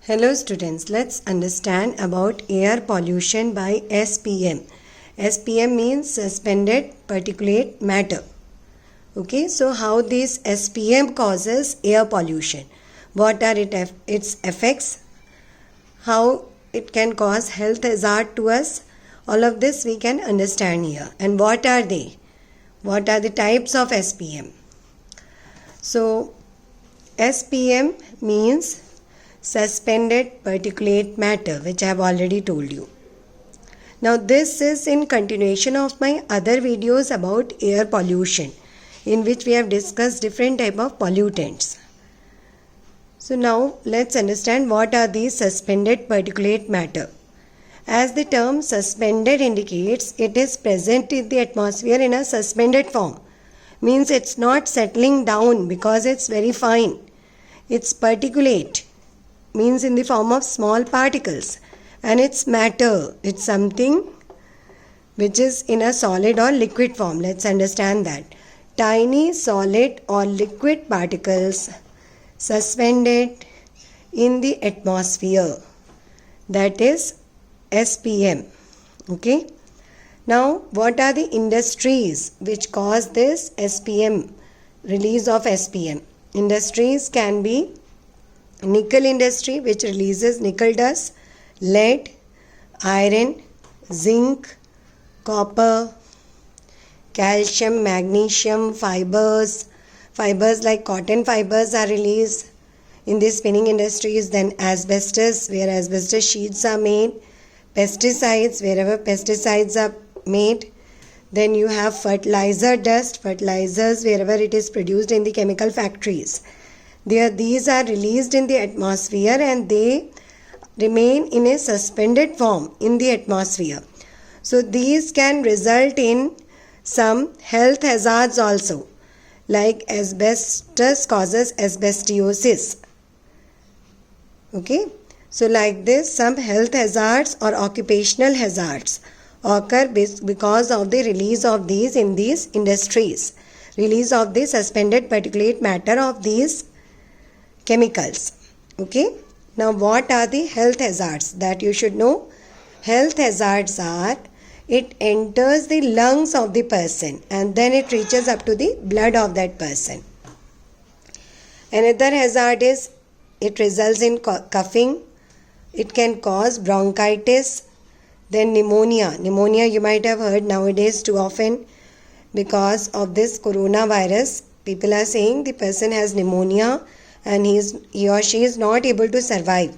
Hello students, let's understand about air pollution by SPM. SPM means suspended particulate matter. Okay, so how this SPM causes air pollution? What are its effects? How it can cause health hazard to us? All of this we can understand here. And what are they? What are the types of SPM? So SPM means suspended particulate matter, which I have already told you. Now this is in continuation of my other videos about air pollution, in which we have discussed different type of pollutants. So now let's understand what are these suspended particulate matter. As the term suspended indicates, it is present in the atmosphere in a suspended form. Means it's not settling down because it's very fine. It's particulate. Means in the form of small particles, and it's matter. It's something which is in a solid or liquid form. Let's understand that. Tiny solid or liquid particles suspended in the atmosphere. That is SPM. Okay. Now what are the industries which cause this SPM, release of SPM? Industries can be nickel industry, which releases nickel dust, lead, iron, zinc, copper, calcium, magnesium, fibers like cotton fibers are released in the spinning industries. Then asbestos, where asbestos sheets are made, pesticides, wherever pesticides are made. Then you have fertilizer dust, fertilizers wherever it is produced in the chemical factories. These are released in the atmosphere and they remain in a suspended form in the atmosphere. So these can result in some health hazards also, like asbestos causes asbestosis. Okay, so like this, some health hazards or occupational hazards occur because of the release of these in these industries, release of the suspended particulate matter of these chemicals. Okay, now what are the health hazards that you should know? Health hazards are, it enters the lungs of the person and then it reaches up to the blood of that person. Another hazard is, it results in coughing. It can cause bronchitis. Then pneumonia. Pneumonia you might have heard nowadays too often because of this coronavirus. People are saying the person has pneumonia and he or she is not able to survive.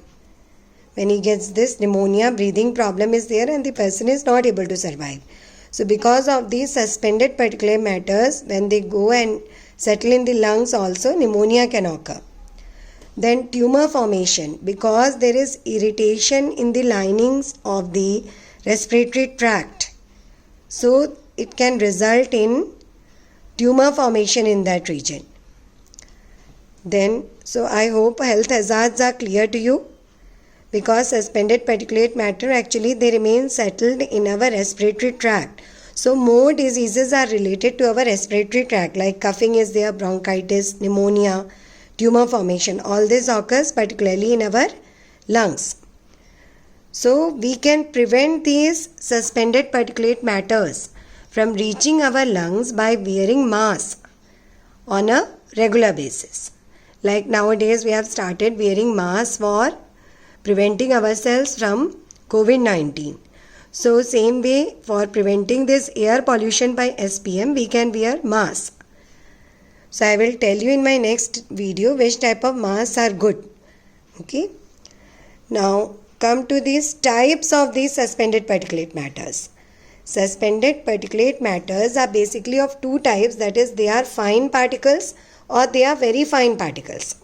When he gets this pneumonia, breathing problem is there and the person is not able to survive. So because of these suspended particulate matters, when they go and settle in the lungs also, pneumonia can occur. Then tumor formation, because there is irritation in the linings of the respiratory tract. So it can result in tumor formation in that region. Then, so I hope health hazards are clear to you, because suspended particulate matter actually they remain settled in our respiratory tract. So more diseases are related to our respiratory tract, like coughing is there, bronchitis, pneumonia, tumor formation. All this occurs particularly in our lungs. So we can prevent these suspended particulate matters from reaching our lungs by wearing masks on a regular basis. Like nowadays we have started wearing masks for preventing ourselves from COVID-19. So same way, for preventing this air pollution by SPM, we can wear masks. So I will tell you in my next video which type of masks are good. Okay. Now come to these types of these suspended particulate matters. Suspended particulate matters are basically of two types, that is they are fine particles or they are very fine particles.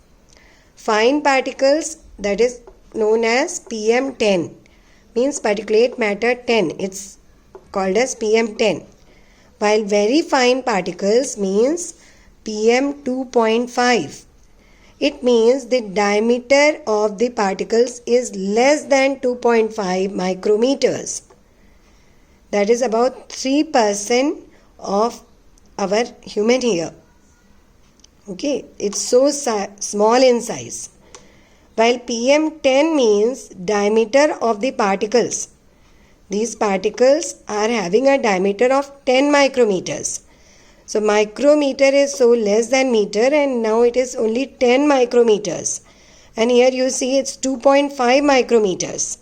Fine particles, that is known as PM10, means particulate matter 10. It's called as PM10. While very fine particles means PM2.5. It means the diameter of the particles is less than 2.5 micrometers. That is about 3% of our human hair. Okay, it's so small in size. while PM10 means diameter of the particles. These particles are having a diameter of 10 micrometers. So micrometer is so less than meter, and now it is only 10 micrometers. And here you see it's 2.5 micrometers.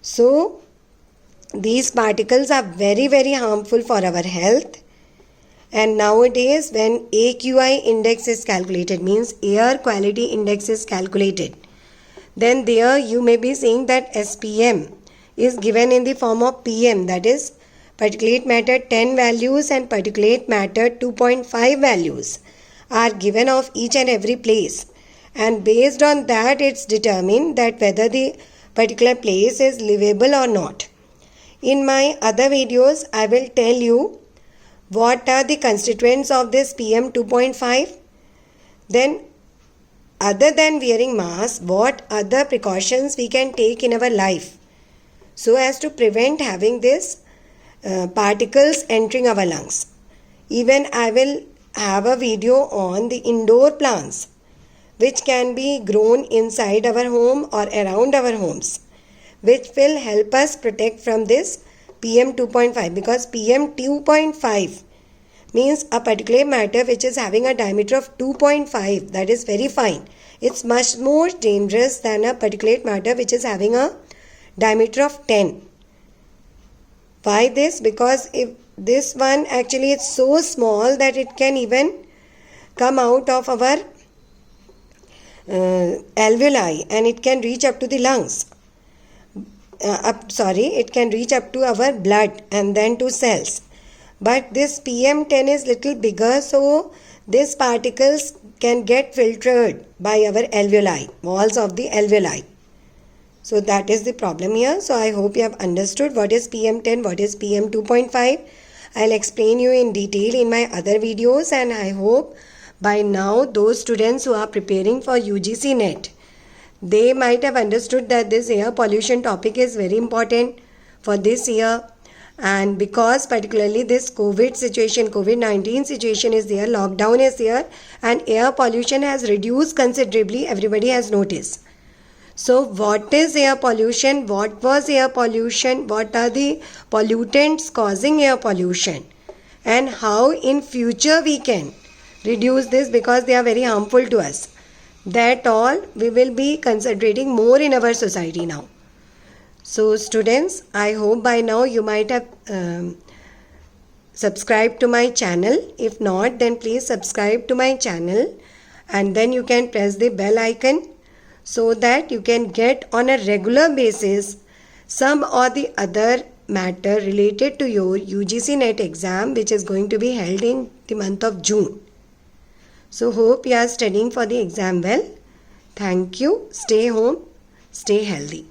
So these particles are very, very harmful for our health. And nowadays when AQI index is calculated, means air quality index is calculated, then there you may be seeing that SPM is given in the form of PM, that is particulate matter 10 values and particulate matter 2.5 values are given of each and every place. And based on that it's determined that whether the particular place is livable or not. In my other videos I will tell you what are the constituents of this PM 2.5. Then other than wearing mask, what other precautions we can take in our life so as to prevent having this particles entering our lungs. Even I will have a video on the indoor plants which can be grown inside our home or around our homes, which will help us protect from this PM 2.5, because PM 2.5 means a particulate matter which is having a diameter of 2.5, that is very fine. It's much more dangerous than a particulate matter which is having a diameter of 10. Why this? Because if this one actually is so small that it can even come out of our alveoli and it can reach up to the lungs. It can reach up to our blood and then to cells. But this PM10 is little bigger, so these particles can get filtered by our alveoli, walls of the alveoli. So that is the problem here. So I hope you have understood what is PM10, what is PM 2.5. I'll explain you in detail in my other videos, and I hope by now those students who are preparing for UGC NET, they might have understood that this air pollution topic is very important for this year. And because particularly this COVID-19 situation is there, lockdown is there, and air pollution has reduced considerably, everybody has noticed. So what is air pollution? What was air pollution? What are the pollutants causing air pollution? And how in future we can reduce this, because they are very harmful to us. That all we will be concentrating more in our society now. So students, I hope by now you might have subscribed to my channel. If not, then please subscribe to my channel, and then you can press the bell icon so that you can get on a regular basis some or the other matter related to your UGC NET exam, which is going to be held in the month of June. So hope you are studying for the exam well. Thank you. Stay home. Stay healthy.